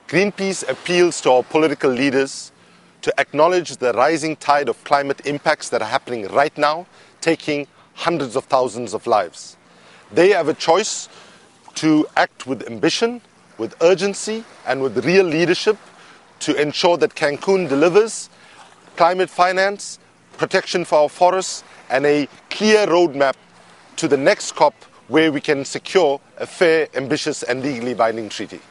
Greenpeace appeals to our political leaders to acknowledge the rising tide of climate impacts that are happening right now, taking hundreds of thousands of lives. They have a choice to act with ambition, with urgency, and with real leadership to ensure that Cancun delivers climate finance, protection for our forests, and a clear roadmap to the next COP where we can secure a fair, ambitious, and legally binding treaty.